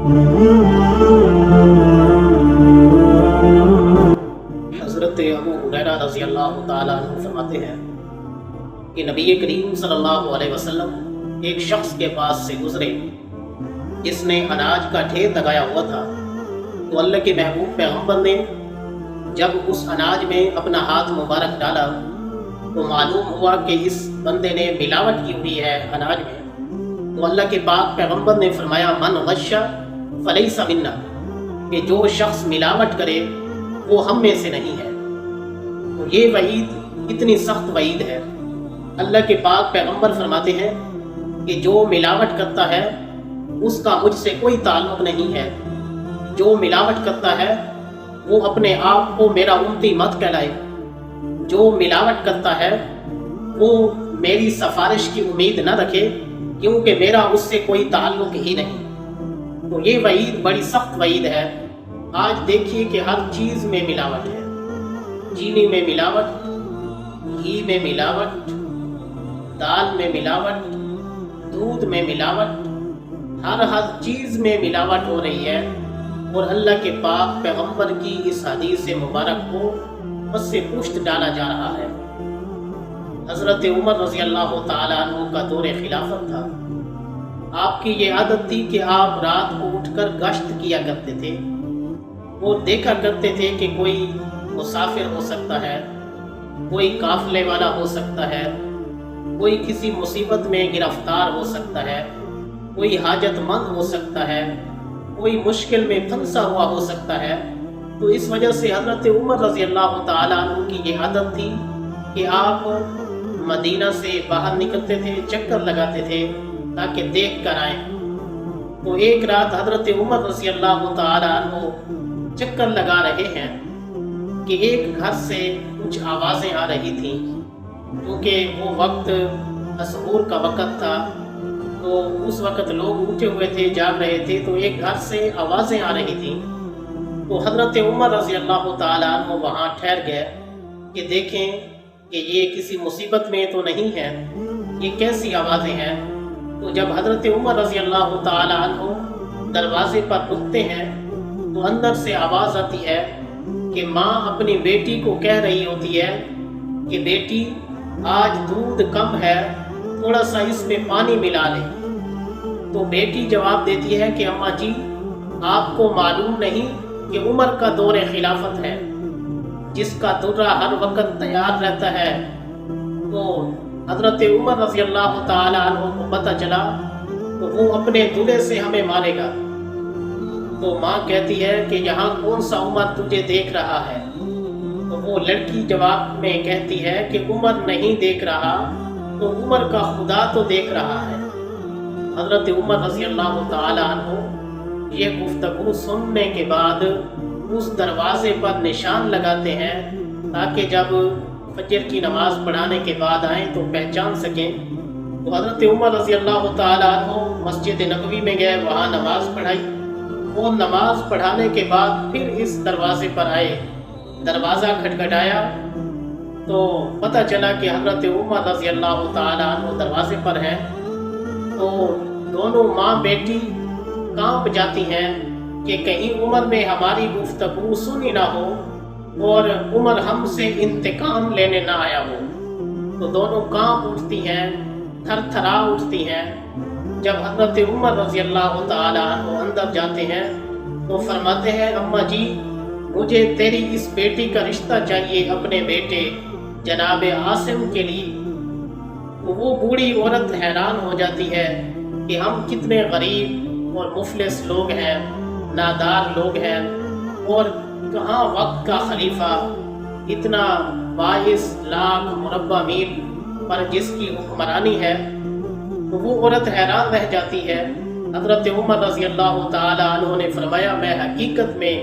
حضرت ابو ہریرہ رضی اللہ تعالیٰ عنہ فرماتے ہیں کہ نبی کریم صلی اللہ علیہ وسلم ایک شخص کے پاس سے گزرے جس نے اناج کا ڈھیر لگایا ہوا تھا، تو اللہ کے محبوب پیغمبر نے جب اس اناج میں اپنا ہاتھ مبارک ڈالا تو معلوم ہوا کہ اس بندے نے ملاوٹ کی ہوئی ہے اناج میں۔ تو اللہ کے پاک پیغمبر نے فرمایا من غش فلیس منا، کہ جو شخص ملاوٹ کرے وہ ہم میں سے نہیں ہے۔ تو یہ وعید اتنی سخت وعید ہے۔ اللہ کے پاک پیغمبر فرماتے ہیں کہ جو ملاوٹ کرتا ہے اس کا مجھ سے کوئی تعلق نہیں ہے، جو ملاوٹ کرتا ہے وہ اپنے آپ کو میرا امتی مت کہلائے، جو ملاوٹ کرتا ہے وہ میری سفارش کی امید نہ رکھے، کیونکہ میرا اس سے کوئی تعلق ہی نہیں۔ تو یہ وعید بڑی سخت وعید ہے۔ آج دیکھیے کہ ہر چیز میں ملاوٹ ہے، چینی میں ملاوٹ، گھی میں ملاوٹ، دال میں ملاوٹ، دودھ میں ملاوٹ، ہر چیز میں ملاوٹ ہو رہی ہے، اور اللہ کے پاک پیغمبر کی اس حدیث مبارک کو بس سے پشت ڈالا جا رہا ہے۔ حضرت عمر رضی اللہ تعالیٰ عنہ کا دور خلافت تھا۔ آپ کی یہ عادت تھی کہ آپ رات کو اٹھ کر گشت کیا کرتے تھے، وہ دیکھا کرتے تھے کہ کوئی مسافر ہو سکتا ہے، کوئی قافلے والا ہو سکتا ہے، کوئی کسی مصیبت میں گرفتار ہو سکتا ہے، کوئی حاجت مند ہو سکتا ہے، کوئی مشکل میں پھنسا ہوا ہو سکتا ہے۔ تو اس وجہ سے حضرت عمر رضی اللہ تعالیٰ عنہ کی یہ عادت تھی کہ آپ مدینہ سے باہر نکلتے تھے، چکر لگاتے تھے تاکہ دیکھ کر آئیں۔ تو ایک رات حضرت عمر رضی اللہ تعالیٰ عنہ چکر لگا رہے ہیں کہ ایک گھر سے کچھ آوازیں آ رہی تھیں، کیونکہ وہ وقت سحور کا وقت تھا، تو اس وقت لوگ اٹھے ہوئے تھے، جاگ رہے تھے، تو ایک گھر سے آوازیں آ رہی تھیں۔ تو حضرت عمر رضی اللہ تعالیٰ عنہ وہاں ٹھہر گئے کہ دیکھیں کہ یہ کسی مصیبت میں تو نہیں ہے، یہ کیسی آوازیں ہیں۔ تو جب حضرت عمر رضی اللہ تعالیٰ عنہ دروازے پر رکتے ہیں تو اندر سے آواز آتی ہے کہ ماں اپنی بیٹی کو کہہ رہی ہوتی ہے کہ بیٹی آج دودھ کم ہے، تھوڑا سا اس میں پانی ملا لے۔ تو بیٹی جواب دیتی ہے کہ اماں جی آپ کو معلوم نہیں کہ عمر کا دور خلافت ہے، جس کا درہ ہر وقت تیار رہتا ہے۔ تو حضرت عمر رضی اللہ تعالی عنہ کو پتہ چلا تو وہ اپنے دلہے سے ہمیں مارے گا۔ تو ماں کہتی ہے کہ یہاں کون سا عمر تجھے دیکھ رہا ہے؟ تو وہ لڑکی جواب میں کہتی ہے کہ عمر نہیں دیکھ رہا، تو عمر کا خدا تو دیکھ رہا ہے۔ حضرت عمر رضی اللہ تعالی عنہ یہ گفتگو سننے کے بعد اس دروازے پر نشان لگاتے ہیں تاکہ جب فجر کی نماز پڑھانے کے بعد آئیں تو پہچان سکیں۔ تو حضرت عمر رضی اللہ تعالی عنہ مسجد نبوی میں گئے، وہاں نماز پڑھائی۔ وہ نماز پڑھانے کے بعد پھر اس دروازے پر آئے، دروازہ کھٹکھٹایا تو پتہ چلا کہ حضرت عمر رضی اللہ تعالی عنہ دروازے پر ہیں۔ تو دونوں ماں بیٹی کانپ جاتی ہیں کہ کہیں عمر نے ہماری گفتگو سنی نہ ہو اور عمر ہم سے انتقام لینے نہ آیا ہو۔ تو دونوں کانپ اٹھتی ہیں، تھر تھرا اٹھتی ہیں۔ جب حضرت عمر رضی اللہ تعالی عنہ اندر جاتے ہیں تو فرماتے ہیں اماں جی مجھے تیری اس بیٹی کا رشتہ چاہیے اپنے بیٹے جناب عاصم کے لیے۔ تو وہ بوڑھی عورت حیران ہو جاتی ہے کہ ہم کتنے غریب اور مفلس لوگ ہیں، نادار لوگ ہیں، اور کہاں وقت کا خلیفہ اتنا 22 لاکھ مربع میل پر جس کی حکمرانی ہے۔ تو وہ عورت حیران رہ جاتی ہے۔ حضرت عمر رضی اللہ تعالی عنہ نے فرمایا میں حقیقت میں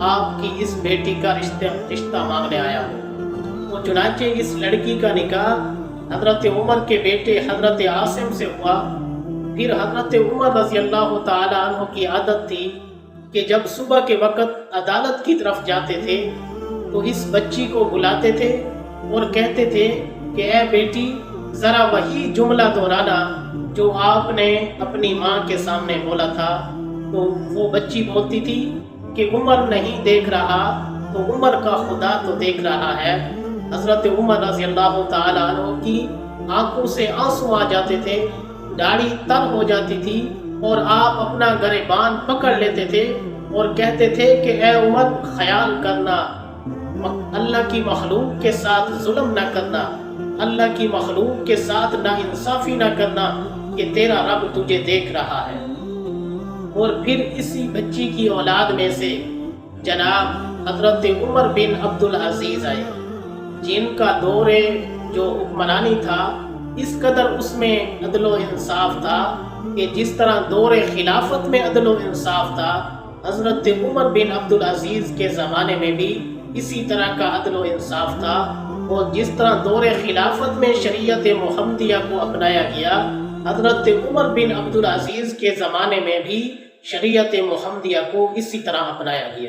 آپ کی اس بیٹی کا رشتہ مانگنے آیا ہوں۔ تو چنانچہ اس لڑکی کا نکاح حضرت عمر کے بیٹے حضرت عاصم سے ہوا۔ پھر حضرت عمر رضی اللہ تعالی عنہ کی عادت تھی کہ جب صبح کے وقت عدالت کی طرف جاتے تھے تو اس بچی کو بلاتے تھے اور کہتے تھے کہ اے بیٹی ذرا وہی جملہ دہرانا جو آپ نے اپنی ماں کے سامنے بولا تھا تو وہ بچی بولتی تھی کہ عمر نہیں دیکھ رہا تو عمر کا خدا تو دیکھ رہا ہے۔ حضرت عمر رضی اللہ تعالیٰ عنہ کی آنکھوں سے آنسو آ جاتے تھے، داڑھی تر ہو جاتی تھی، اور آپ اپنا گریبان پکڑ لیتے تھے اور کہتے تھے کہ اے عمر، خیال کرنا، اللہ کی مخلوق کے ساتھ ظلم نہ کرنا، اللہ کی مخلوق کے ساتھ ناانصافی نہ کرنا، کہ تیرا رب تجھے دیکھ رہا ہے۔ اور پھر اسی بچی کی اولاد میں سے جناب حضرت عمر بن عبدالعزیز آئے، جن کا دور جو حکمرانی تھا اس قدر اس میں عدل و انصاف تھا کہ جس طرح دور خلافت میں عدل و انصاف تھا، حضرت عمر بن عبدالعزیز کے زمانے میں بھی اسی طرح کا عدل و انصاف تھا، اور جس طرح دور خلافت میں شریعت محمدیہ کو اپنایا گیا، حضرت عمر بن عبدالعزیز کے زمانے میں بھی شریعت محمدیہ کو اسی طرح اپنایا گیا۔